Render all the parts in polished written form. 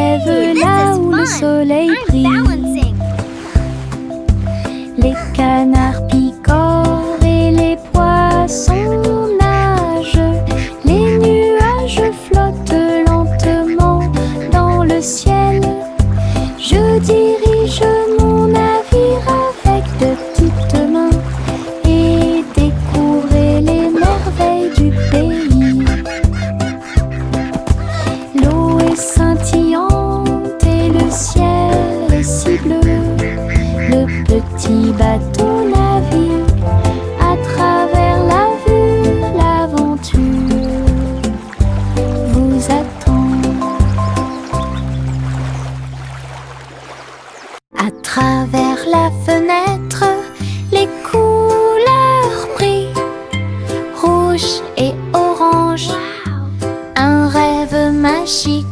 lève là où le soleil brille. Les canards picorent et les poissons nagent. Les nuages flottent lentement dans le ciel. Je dirige mon navire avec de petites mains et découvrir les merveilles du pays. L'eau est scintillante et le ciel est si bleu. Le petit bateau navigue à travers la vue. L'aventure vous attend. À travers la fenêtre, les couleurs brillent, rouge et orange, un rêve magique.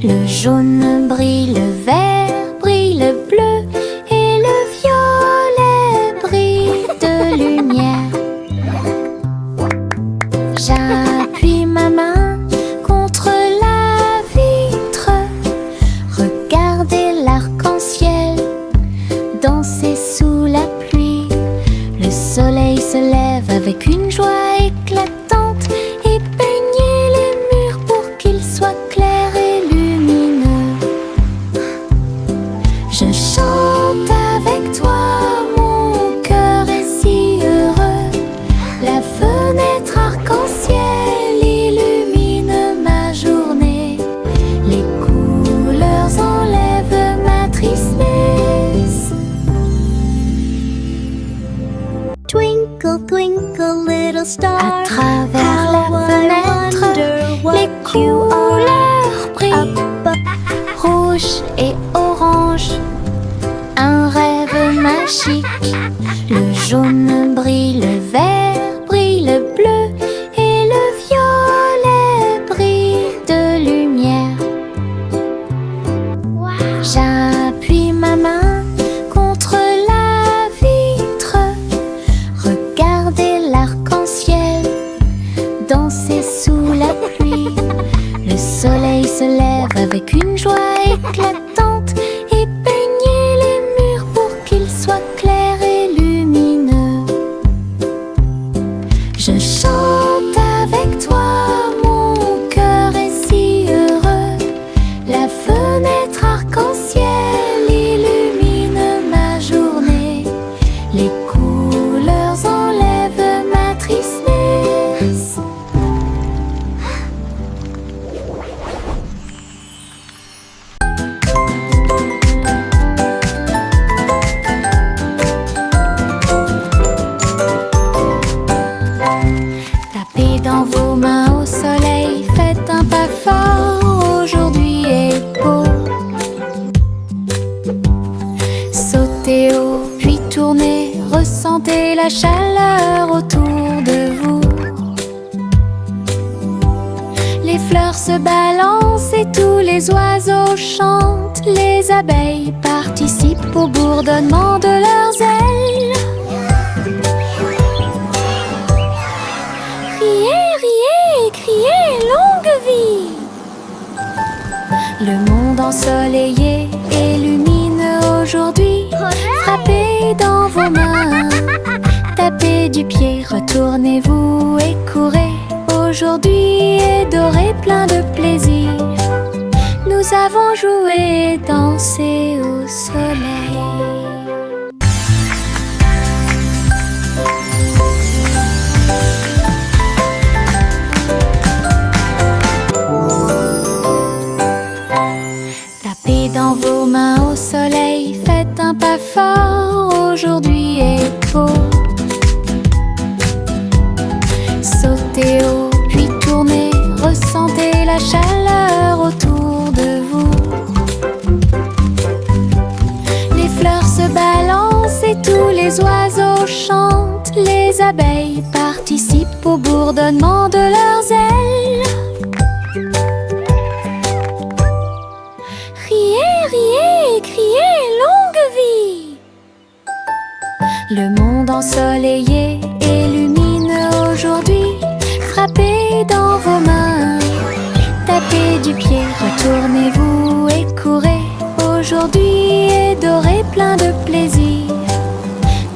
Le jaune brille, le vert brille, le bleu et le violet brille de lumière. J'appuie ma main contre la vitre. Regardez l'arc-en-ciel danser sous la pluie. Le soleil se lève avec une joie éclatante et peignez les murs pour qu'ils soient clairs et lumineux. Je chante avec toi, mon cœur est si heureux. La fenêtre arc-en-ciel illumine ma journée. Les couleurs enlèvent ma tristesse. Twinkle, twinkle, little star. À travers la How I fenêtre, wonder what les you couleurs brillent, are. rouge et orange, un rêve magique. Le jaune brille, le vert brille, le bleu et le violet brille de lumière. J'appuie ma main contre la vitre. Regardez l'arc-en-ciel danser sous la pluie. Le soleil se lève avec une joie éclatante et peignez les murs pour qu'ils soient clairs et lumineux. Je chante avec toi, mon cœur est si heureux. La fenêtre arc-en-ciel illumine ma journée. Les couleurs enlèvent ma tristesse. Tapez dans vos mains au soleil, faites un pas fort, aujourd'hui est beau. Sautez haut, puis tournez, ressentez la chaleur autour de vous. Les fleurs se balancent et tous les oiseaux chantent. Les abeilles participent au bourdonnement de leurs ailes. Riez, riez, criez, longue vie. Le monde ensoleillé illumine aujourd'hui. Frappez dans vos mains, tapez du pied, retournez-vous et courez. Aujourd'hui est doré, plein de plaisir. Nous avons joué et dansé au soleil. Tapez dans vos mains au soleil, faites un pas fort, aujourd'hui est beau. Sautez haut, puis tournez, ressentez la chaleur autour de vous. Les fleurs se balancent et tous les oiseaux chantent. Les abeilles participent au bourdonnement de leurs ailes. Riez, riez, criez, longue vie. Le monde ensoleillé illumine aujourd'hui. Frappez dans vos mains, tapez du pied, Retournez-vous et courez, aujourd'hui est doré, plein de plaisir.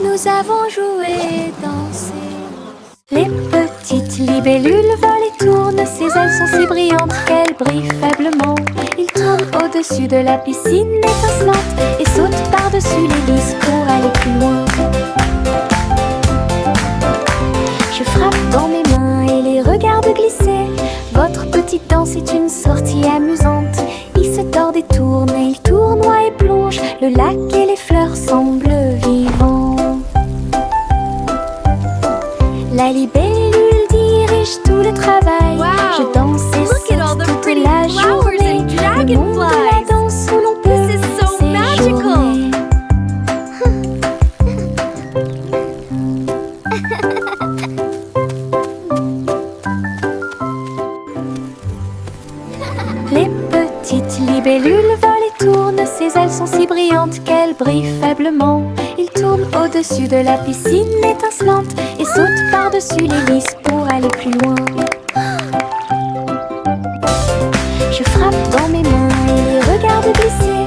Nous avons joué, dansé. Les petites libellules volent et tournent, ses ailes sont si brillantes qu'elles brillent faiblement. Ils tournent au-dessus de la piscine étincelante et sautent par-dessus l'hélice pour aller plus loin. Je frappe dans mes mains et les regarde glisser. Votre petite danse est une sortie amusante. Il se tord et tourne et il tournoie et plonge. Le lac et les fleurs semblent vivants. La libellule dirige tout le travail. Wow. Je danse et Look at all saute the toute pretty la flowers journée. and Le monde de la dragonflies. danse où l'on peut This is so magical. séjourner. Les petites libellules volent et tournent, ses ailes sont si brillantes qu'elles brillent faiblement. Ils tournent au-dessus de la piscine étincelante et sautent par-dessus l'hélice pour aller plus loin. Je frappe dans mes mains et les regarde glisser.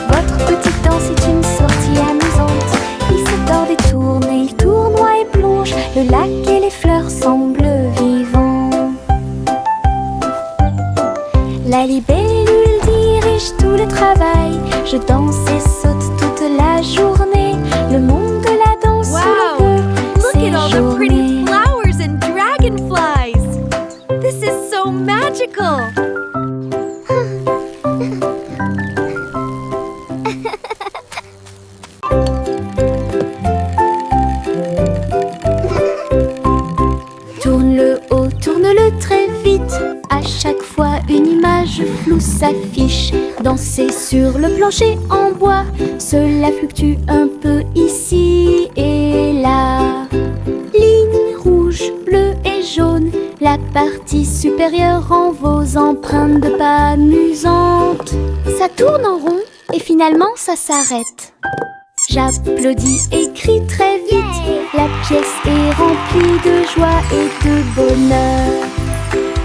Votre petite danse est une sortie amusante. Il se tord et tourne et il tournoie et plonge. Le lac et les fleurs semblent vivants. La libellule dirige tout le travail. Je danse et saute toute la journée. Le monde de la danse où Wow. l'on peut Look at all the pretty séjourner. flowers and dragonflies. This is so magical. Tourne le haut, tourne-le très vite. À chaque fois une image floue s'affiche. Danser sur le plancher en bois, cela fluctue un peu ici et là. Ligne rouge, bleue et jaune, la partie supérieure rend vos empreintes de pas amusantes. Ça tourne en rond et finalement ça s'arrête. J'applaudis et crie très vite. La pièce est remplie de joie et de bonheur.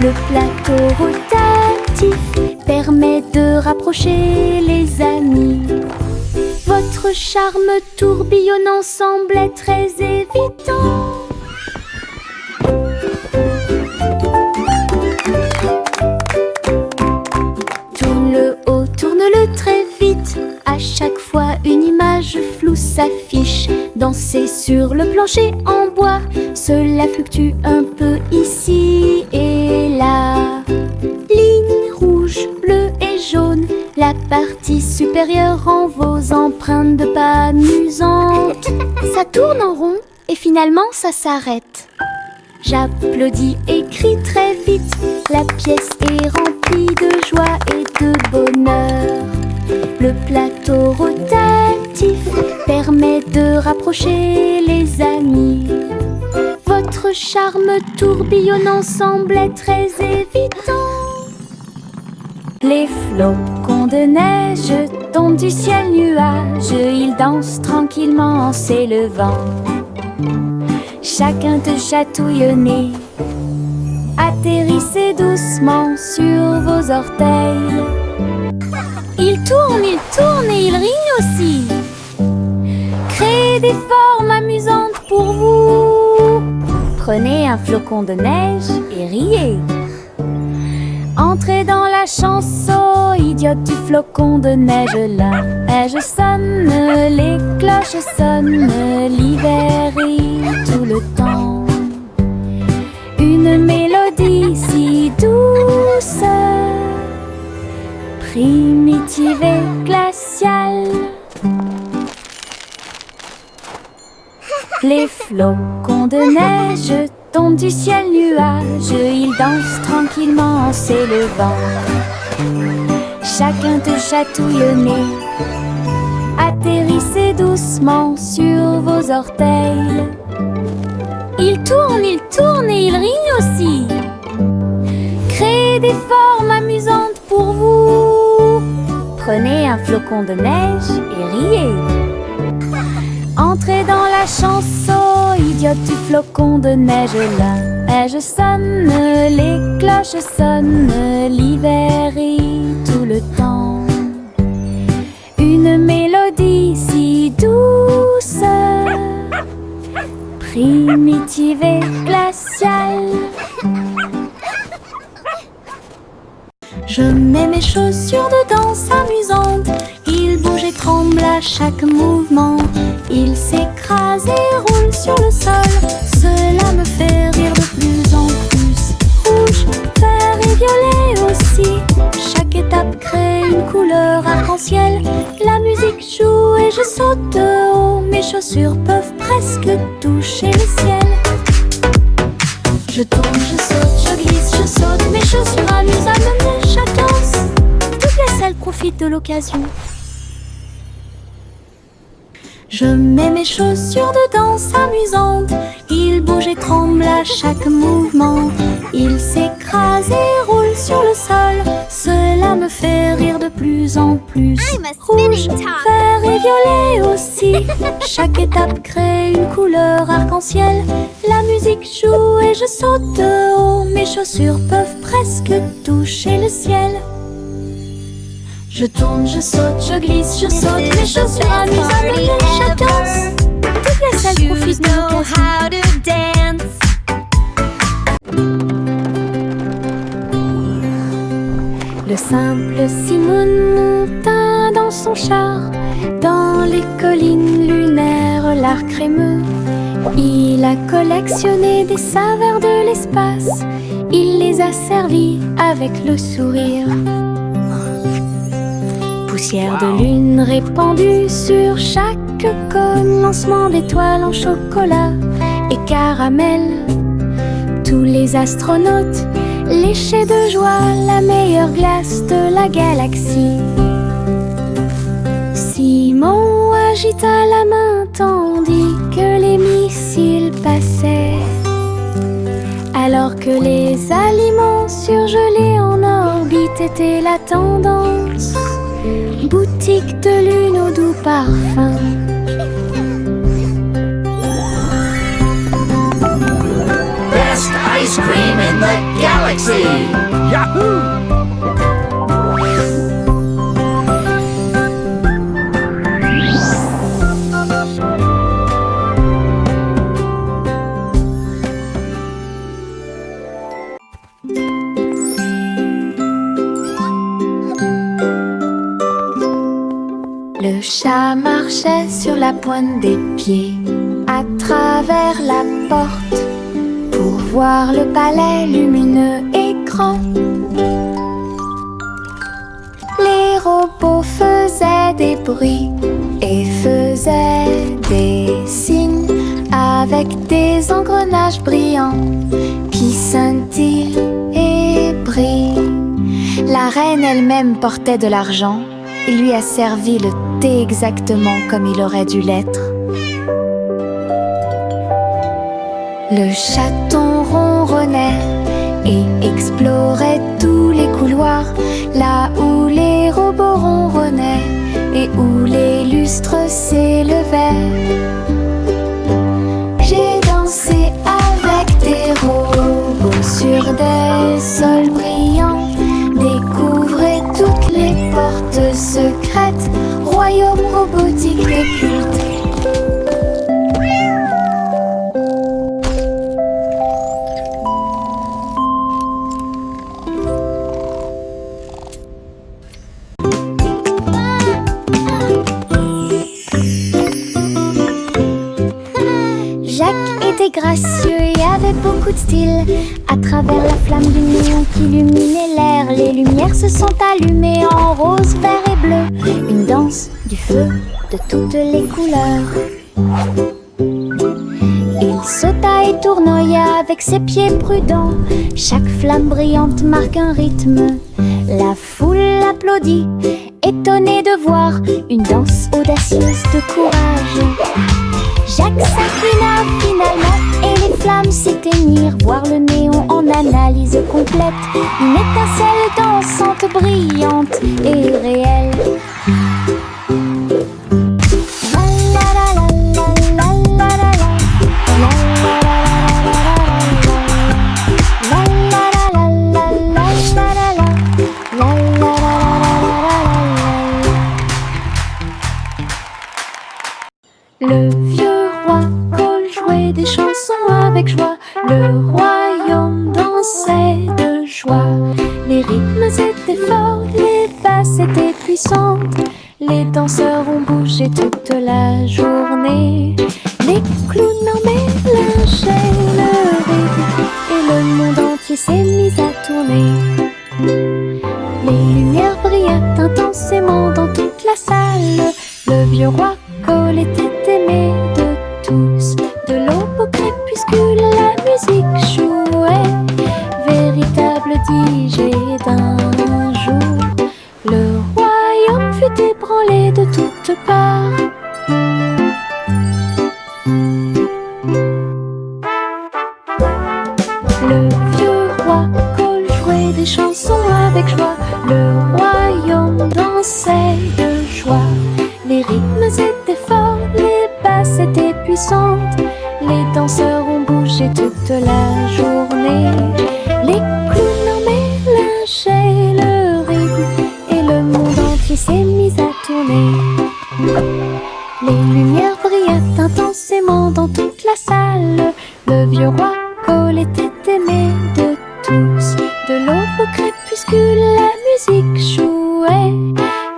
Le plateau rotatif permet de rapprocher les amis. Votre charme tourbillonnant semblait très évident. Tourne le haut, tourne-le très vite. À chaque fois une image floue s'affiche. Danser sur le plancher en bois, cela fluctue un peu ici et là. Ligne rouge, bleue et jaune, la partie supérieure rend vos empreintes de pas amusantes. Ça tourne en rond et finalement ça s'arrête. J'applaudis et crie très vite. La pièce est remplie de joie et de bonheur. Le plateau rotatif permet de rapprocher les amis. Votre charme tourbillonnant semblait très évident. Les flocons de neige tombent du ciel nuage. Ils dansent tranquillement en s'élevant. Chacun te chatouille au nez. Atterrissez doucement sur vos orteils. Il tourne et il rit aussi. Créez des formes amusantes pour vous. Prenez un flocon de neige et riez. Entrez dans la chanson idiote du flocon de neige. La neige sonne, les cloches sonnent, l'hiver rit tout le temps. Une mélodie si douce, primitive et glaciale. Les flocons de neige tombent du ciel nuage. Ils dansent tranquillement en s'élevant. Chacun te chatouille au nez. Atterrissez doucement sur vos orteils. Il tourne et il rit aussi. Créez des formes amusantes pour vous. Prenez un flocon de neige et riez. entrer dans la chanson. Idiote du flocon de neige, la neige sonne, les cloches sonnent, l'hiver rit tout le temps. Une mélodie si douce, primitive et glaciale. Je mets mes chaussures de danse amusantes. Ils bougent et tremblent à chaque mouvement. Ils s'écrasent et roulent sur le sol. Cela me fait rire de plus en plus. Rouge, vert et violet aussi. Chaque étape crée une couleur arc-en-ciel. La musique joue et je saute de haut. Mes chaussures peuvent presque toucher le ciel. Je tourne, je saute, je glisse, je saute. Mes chaussures amusent à me mener chaque danse. Toutes les selles profitent de l'occasion. Je mets mes chaussures de danse amusantes. Ils bougent et tremblent à chaque mouvement. Ils s'écrasent et roulent sur le sol. Cela me fait rire de plus en plus. Rouge, vert et violet aussi. Chaque étape crée une couleur arc-en-ciel. La musique joue et je saute de haut. Mes chaussures peuvent presque toucher le ciel. Je tourne, je saute, je glisse, je saute. Mes chaussures amusent à me mener chaque danse. Toutes les selles profitent de l'occasion. Le simple Simon monta dans son char, dans les collines lunaires, l'art crémeux. Il a collectionné des saveurs de l'espace. Il les a servis avec le sourire. Poussière de lune répandue sur chaque cône, lancement d'étoiles en chocolat et caramel. Tous les astronautes léchaient de joie la meilleure glace de la galaxie. Simon agita la main tandis que les missiles passaient, alors que les aliments surgelés en orbite étaient la tendance. Boutique de lune au doux parfum. Best ice cream in the galaxy! Yahoo! Le chat marchait sur la pointe des pieds à travers la porte pour voir le palais lumineux et grand. Les robots faisaient des bruits et faisaient des signes avec des engrenages brillants qui scintillent et brillent. La reine elle-même portait de l'argent. Il lui a servi le thé exactement comme il aurait dû l'être. Le chaton ronronnait et explorait tous les couloirs, là où les robots ronronnaient et où les lustres s'élevaient. J'ai dansé avec des robots sur des sols brillants, découvrez toutes les portes secrètes, royaume robotique et culte. Gracieux et avait beaucoup de style. À travers la flamme du néon qui illuminait l'air, les lumières se sont allumées en rose, vert et bleu. Une danse du feu de toutes les couleurs. Il sauta et tournoya avec ses pieds prudents. Chaque flamme brillante marque un rythme. La foule applaudit, étonnée de voir une danse audacieuse de courage. Jacques s'inclina finalement et les flammes s'éteignirent. Voir le néon en analyse complète, une étincelle dansante, brillante et réelle. La la la la la. Le vieux roi Cole jouait des chansons avec joie. Le royaume dansait de joie. Les rythmes étaient forts, les basses étaient puissantes. Les danseurs ont bougé toute la journée. Les clowns en mélangeaient le rythme et le monde entier s'est mis à tourner. Les lumières brillaient intensément dans toute la salle. Le vieux roi Cole était aimé de tous. De l'aube au crépuscule, la musique jouait. Véritable DJ d'un jour. Le royaume fut ébranlé de toutes parts. Le vieux roi Cole jouait des chansons avec joie. Le royaume dansait de joie. Les rythmes étaient forts, les basses étaient puissantes. Les danseurs ont bougé toute la journée. Les clowns en mélangeaient le rythme et le monde entier s'est mis à tourner. Les lumières brillaient intensément dans toute la salle. Le vieux roi Cole était aimé de tous. De l'aube au crépuscule, la musique jouait.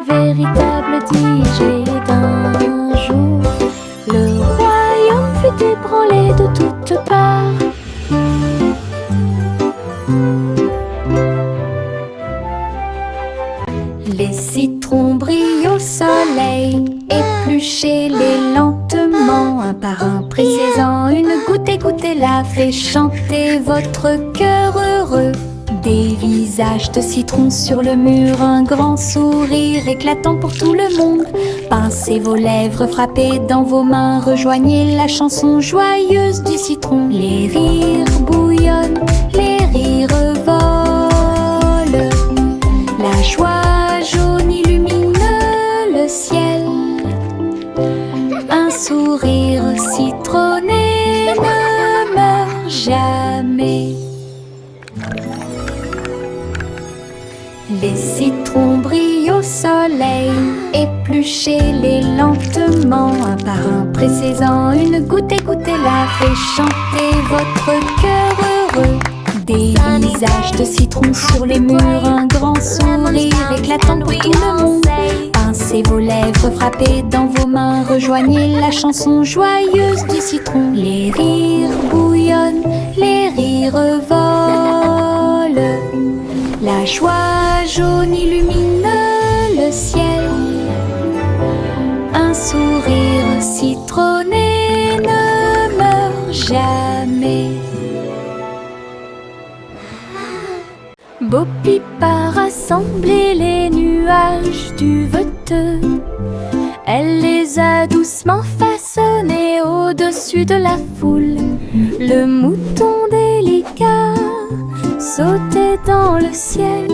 Véritable DJ d'un jour. Le royaume fut ébranlé de toutes parts. Les citrons brillent au soleil, épluchez-les lentement, un par un, pressez-en une goutte et goûtez-la, fait chanter votre cœur heureux. Des visages de citron sur le mur, un grand sourire éclatant pour tout le monde. Pincez vos lèvres, frappez dans vos mains, rejoignez la chanson joyeuse du citron. Les rires bouillonnent, les rires volent, la joie jaune illumine le ciel. Un sourire citronné ne meurt jamais. Les citrons brillent au soleil, épluchez-les lentement, un par un, pressez-en une goutte et goûtez-la, fait chanter votre cœur heureux. Des visages de citron sur les murs, un grand sourire éclatant pour tout le monde. Pincez vos lèvres, frappez dans vos mains, rejoignez la chanson joyeuse du citron. Les rires bouillonnent, les rires volent, la joie jaune illumine le ciel. Un sourire citronné ne meurt jamais. Bo-Peep a rassemblé les nuages du veteux. Elle les a doucement façonnés au-dessus de la foule. Le mouton délicat sautait dans le ciel,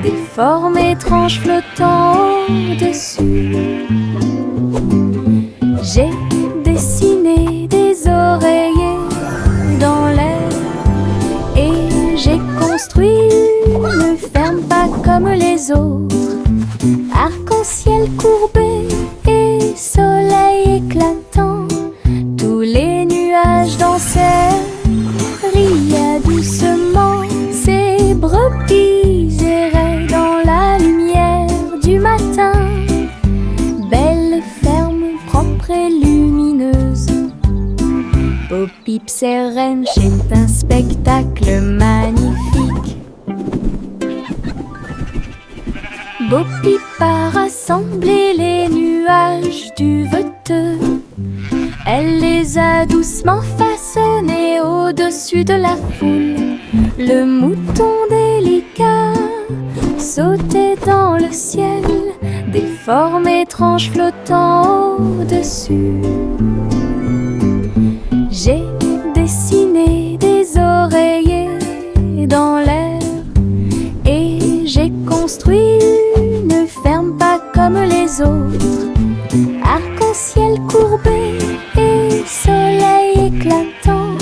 des formes étranges flottant au-dessus. J'ai dessiné des oreillers dans l'air et j'ai construit une ferme pas comme les autres. Arc-en-ciel courbé et soleil éclatant, tous les nuages dansèrent, riaient doucement. Ces brebis erraient dans la lumière du matin. Belle ferme propre et lumineuse. Bo-Peep sereine, c'est un spectacle magnifique. Bo-Peep a rassemblé les nuages du veteux. Elle les a doucement façonnés au-dessus de la foule. Le mouton délicat sautait dans le ciel, des formes étranges flottant au-dessus. J'ai dessiné des oreillers dans l'air et j'ai construit une ferme pas comme les autres. Arc-en-ciel courbé et soleil éclatant,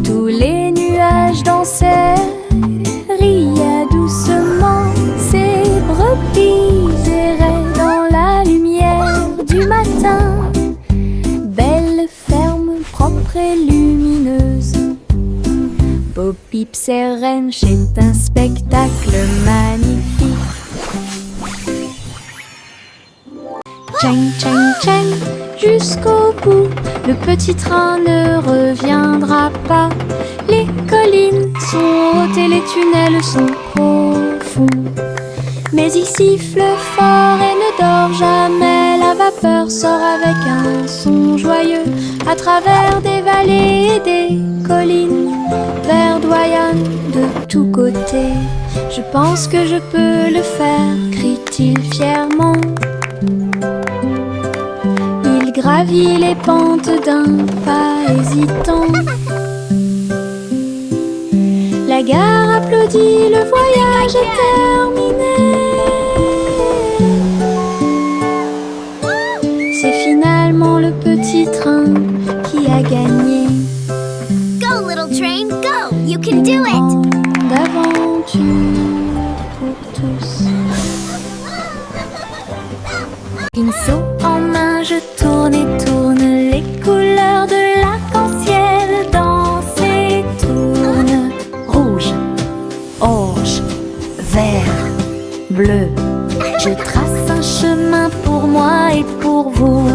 tous les nuages dansèrent, riaient doucement. Ces brebis erraient dans la lumière du matin. ses rennes, c'est un spectacle magnifique. Tchang, tchang, tchang, jusqu'au bout, le petit train ne reviendra pas. Les collines sont hautes et les tunnels sont profonds. Mais il siffle fort et ne dort jamais. La vapeur sort avec un son joyeux à travers des vallées et des collines, verdoyant de tous côtés. Je pense que je peux le faire, crie-t-il fièrement. Il gravit les pentes d'un pas hésitant. La gare applaudit, le voyage est terminé. C'est finalement le petit train qui a gagné. Go, little train, go! You can do it! D'aventure pour tous. Pinceau en main, je tourne et tourne. Les couleurs de l'arc-en-ciel dansent et tournent. Rouge, orange, vert, bleu. Je trace un chemin pour moi et pour vous.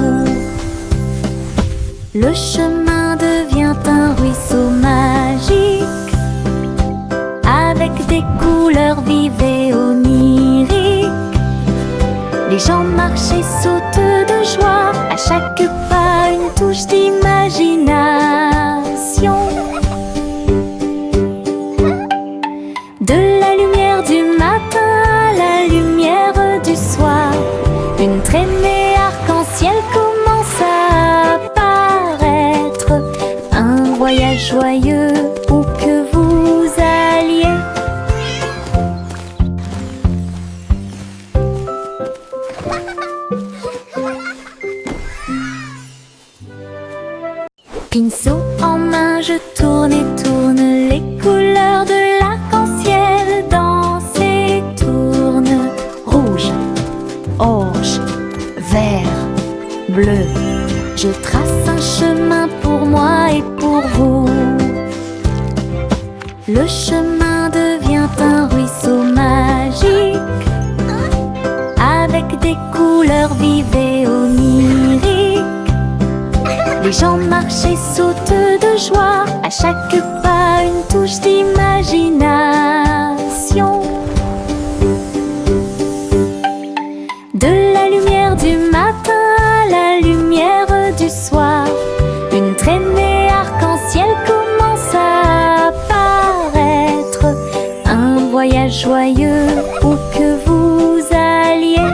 Le chemin devient un ruisseau magique, avec des couleurs vives et oniriques. Les gens marchent et sautent de joie, à chaque pas une touche d'imagination. De la lumière du matin à la lumière du soir, une traînée arc-en-ciel commence à apparaître. Un voyage joyeux où que vous alliez. Pinceau en main, je tourne et tourne. Les couleurs de l'arc-en-ciel dansent et tournent. Rouge, orange, vert, bleu. Je trace un chemin pour moi et pour vous. Le chemin devient un ruisseau magique, avec des couleurs vives et oniriques. Les gens marchent et sautent de joie, à chaque pas une touche d'imagination. De la lumière du matin à la lumière du soir, une traînée arc-en-ciel commence à apparaître. Un voyage joyeux où que vous alliez.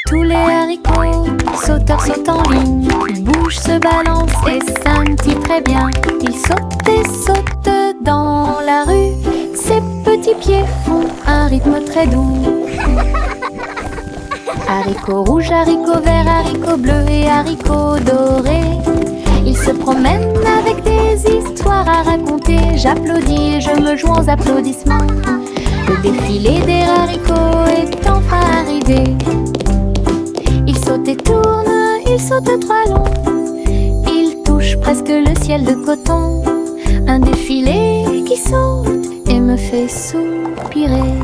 Tous les haricots sauteurs sautent en ligne. Ils bougent, se balancent et scintillent très bien. Ils sautent et sautent dans la rue. Ses petits pieds font un rythme très doux. Haricots rouges, haricots verts, haricots bleus et haricots dorés. Ils se promènent avec des histoires à raconter. J'applaudis et je me joins aux applaudissements. Le défilé des haricots est enfin arrivé. Ils sautent et tournent, ils sautent trois longs. Ils touchent presque le ciel de coton. Un défilé qui saute et me fait soupirer.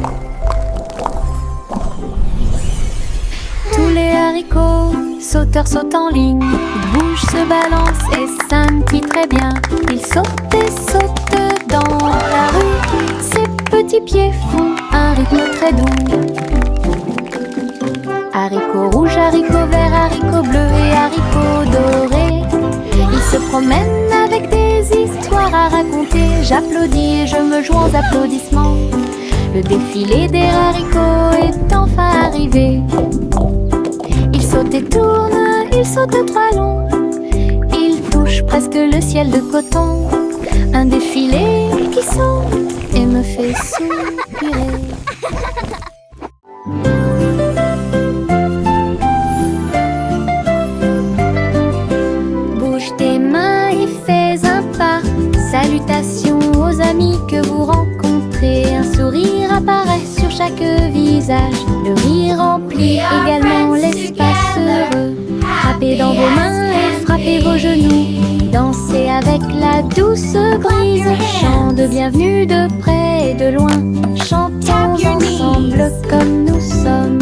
Tous les haricots sauteurs sautent en ligne. Ils bougent, se balancent et scintillent très bien. Ils sautent et sautent dans la rue. Ses petits pieds font un rythme très doux. Haricots rouges, haricots verts, haricots bleus et haricots dorés. Ils se promènent avec des histoires à raconter. J'applaudis et je me joins aux applaudissements. Le défilé des haricots est enfin arrivé. Ils sautent et tournent, ils sautent trois longs. Ils touchent presque le ciel de coton. Un défilé qui saute et me fait soupirer. Bouge tes mains et fais un pas. Salutations aux amis que vous rencontrez. Un sourire apparaît sur chaque visage. Le rire remplit également douce brise, chant de bienvenue de près et de loin. Chantons ensemble comme nous sommes.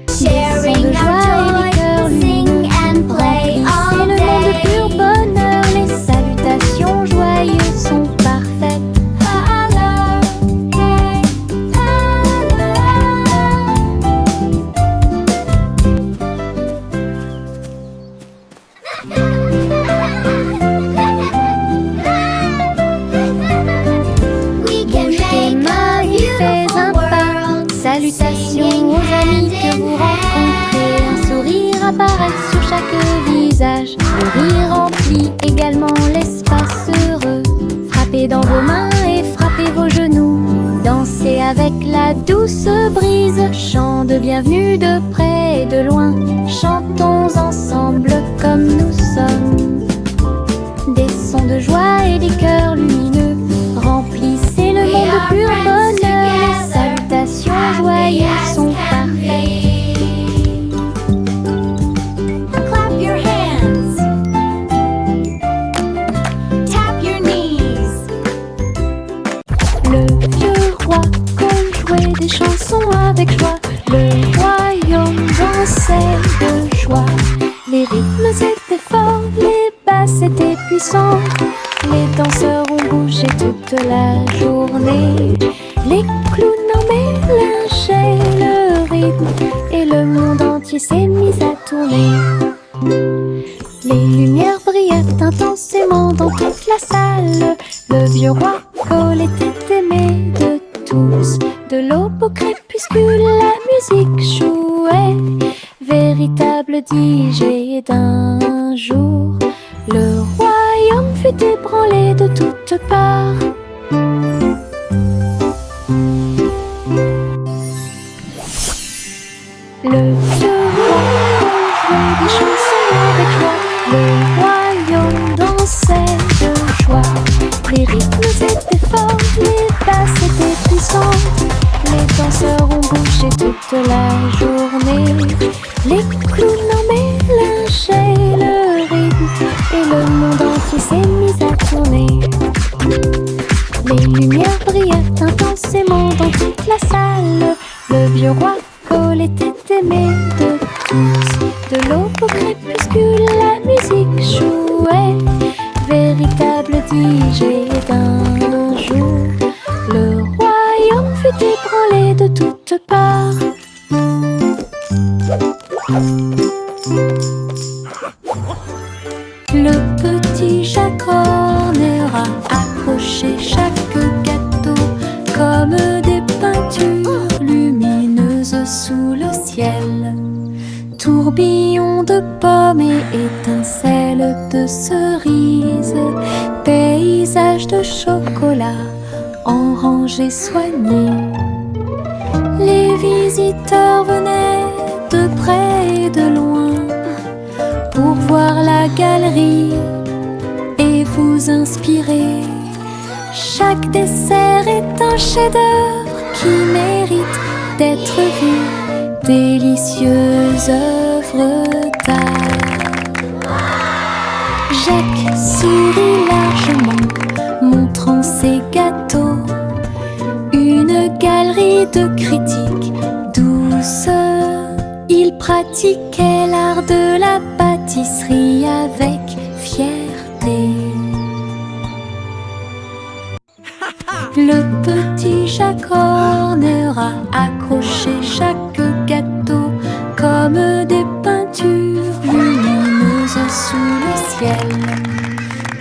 Sharing de joie et les cœurs sing and play c'est all le monde de pur day. bonheur. Les salutations joyeuses sont parfaites. We can Bouge tes make mains a et fais un beautiful pas. world. Salutations aux amis que vous rencontrez. Un sourire apparaît sur chaque visage. Le rire remplit également l'espace heureux. Frappez dans vos mains et frappez vos genoux. Dansez avec la douce brise. Chant de bienvenue de près et de loin. Chantons ensemble comme nous sommes. Des sons de joie et des cœurs lumineux remplissez le monde de pur bonheur. Les salutations joyeuses sont parfaites. Clap your hands. Tap your knees. Le vieux roi jouait des chansons avec joie. Le royaume dansait de joie. Les rythmes étaient forts, les basses étaient puissantes. Les danseurs ont bougé toute la journée. Les clowns en mélangeaient le rythme et le monde entier s'est mis à tourner. Les lumières brillaient intensément dans toute la salle. Le vieux roi Cole était aimé de tous. De l'aube au crépuscule, la musique jouait. Véritable DJ d'un jour, le royaume fut ébranlé de toutes parts. Le vieux roi jouait des chansons avec joie. Le royaume dansait de joie. Les rythmes étaient forts, les basses étaient puissantes. Les danseurs ont bougé toute la journée. Les clowns en mélangeaient le rythme et le monde entier s'est mis à tourner. Les lumières brillaient intensément dans toute la salle. Le vieux roi Cole était aimé de tous. De l'aube au crépuscule, la musique jouait. Véritable DJ d'un jour, le royaume fut ébranlé de toutes parts. Le petit Jacques Horner a accroché chaque gâteau comme des peintures lumineuses sous le ciel. Tourbillon de pommes et étincelles de cerises, paysage de chocolat en rangées soignées. Les visiteurs venaient de près et de loin pour voir la galerie et vous inspirer. Chaque dessert est un chef-d'œuvre qui mérite d'être vu. Délicieuses œuvres d'art. Jacques sourit largement, montrant ses gâteaux. Une galerie de critiques douce. Il pratiquait l'art de la pâtisserie avec fierté. Le petit Jacques Horner a accroché chaque gâteau comme des peintures lumineuses sous le ciel.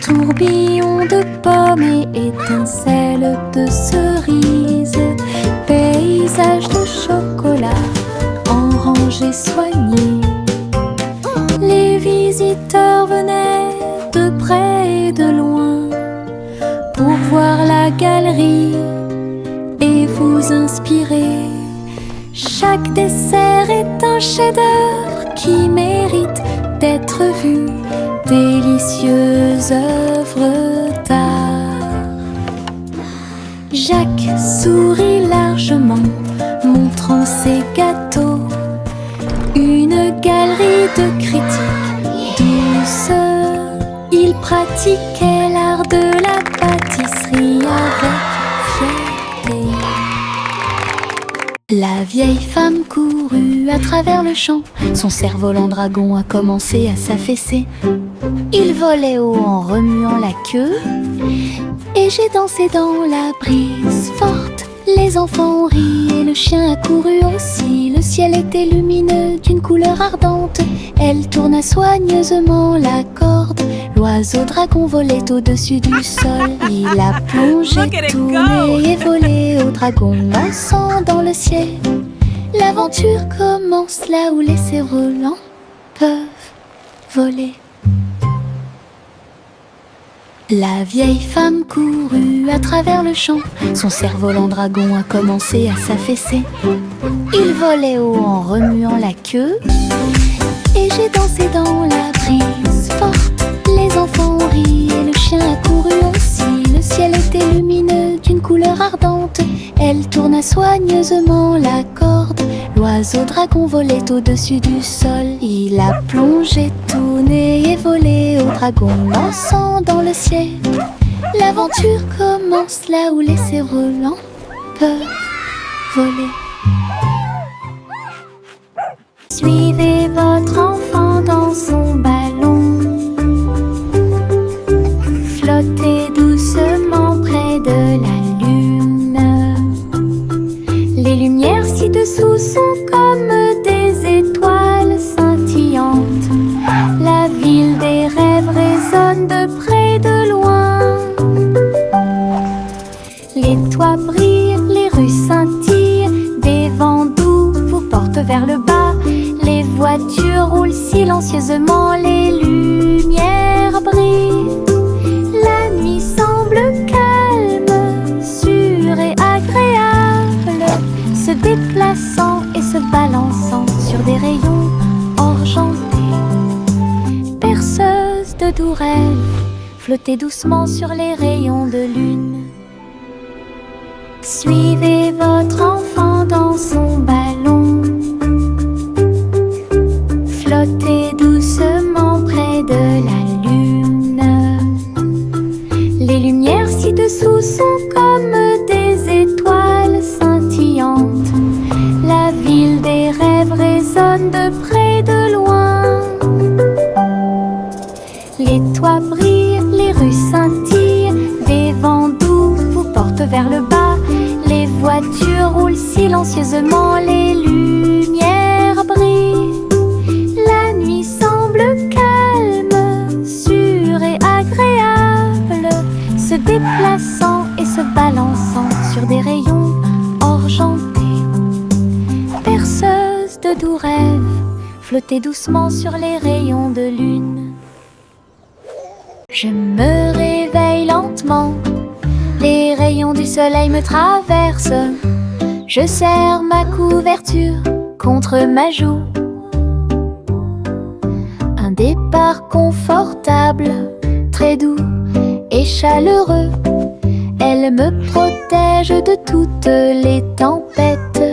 Tourbillon de pommes et étincelles de cerises, paysage de chocolat en rangées soignées. Les visiteurs venaient de près et de loin pour voir la galerie et vous inspirer. Chaque dessert est un chef-d'œuvre qui mérite d'être vu. Délicieuses œuvres d'art. Jacques sourit largement, montrant ses gâteaux. Une galerie de critiques douce. Il pratiquait la La vieille femme courut à travers le champ. Son cerf-volant dragon a commencé à s'affaisser. Il volait haut en remuant la queue, et j'ai dansé dans la brise forte. Les enfants ont ri et le chien a couru aussi. Le ciel était lumineux d'une couleur ardente. Elle tourna soigneusement la corde. L'oiseau dragon volait au-dessus du sol. Il a plongé, tourné et volé au dragon dansant dans le ciel. L'aventure commence là où les cerfs-volants peuvent voler. La vieille femme courut à travers le champ. Son cerf-volant dragon a commencé à s'affaisser. Il volait haut en remuant la queue, et j'ai dansé dans la brise forte. Les enfants ont ri et le chien a couru aussi. Le ciel était lumineux d'une couleur ardente. Elle tourna soigneusement la corde. L'oiseau dragon volait au-dessus du sol. Il a plongé, tourné et volé au dragon dansant dans le ciel. L'aventure commence là où les cerfs-volants peuvent voler. Suivez votre enfant dans son ballon. Flottez doucement près de la lune. Les lumières ci-dessous sont comme des étoiles scintillantes. La ville des rêves résonne de près et de loin. Les toits brillent, les rues scintillent. Des vents doux vous portent vers le bas. Les voitures roulent silencieusement, les lumières brillent. La nuit semble calme, sûre et agréable, se déplaçant et se balançant sur des rayons argentés. Berceuse de doux rêves, flottez doucement sur les rayons de lune. Suivez votre enfant dans son ballon. Flottez doucement près de la lune. Les lumières ci-dessous sont comme des étoiles scintillantes. La ville des rêves résonne de près et de loin. Les toits brillent, les rues scintillent. Des vents doux vous portent vers le bas. Les voitures roulent silencieusement, les lumières brillent. La nuit semble calme, sûre et agréable, se déplaçant et se balançant sur des rayons argentés. Berceuse de doux rêves, flottez doucement sur les rayons de lune. Je me réveille lentement, les rayons du soleil me traversent. Je serre ma couverture contre ma joue. Un départ confortable, très doux et chaleureux. Elle me protège de toutes les tempêtes.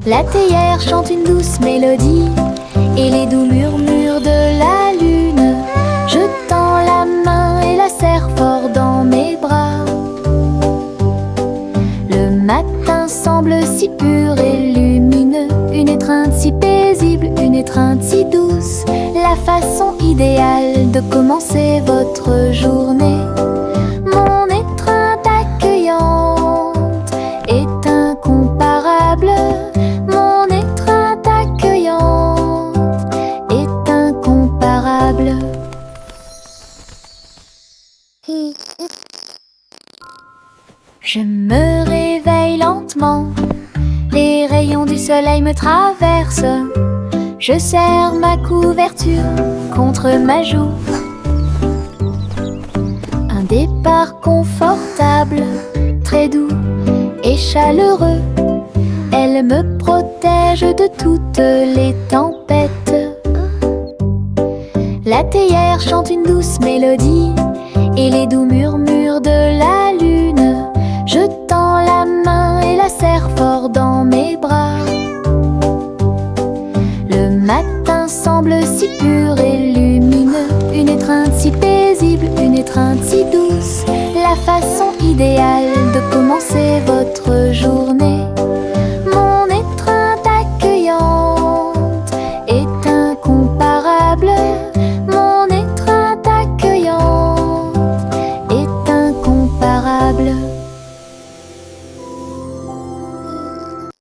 La théière chante une douce mélodie et les doux murmures de la lune. Je tends la main et la serre fort dans mes bras. Le matin semble si pur et lumineux, une étreinte si paisible, une étreinte si douce, la façon idéale de commencer votre journée. Mon étreinte accueillante est incomparable. Mon étreinte accueillante est incomparable. Je me réveille lentement, les rayons du soleil me traversent. Je serre ma couverture contre ma joue. Un départ confortable, très doux et chaleureux. Elle me protège de toutes les tempêtes. La théière chante une douce mélodie et les doux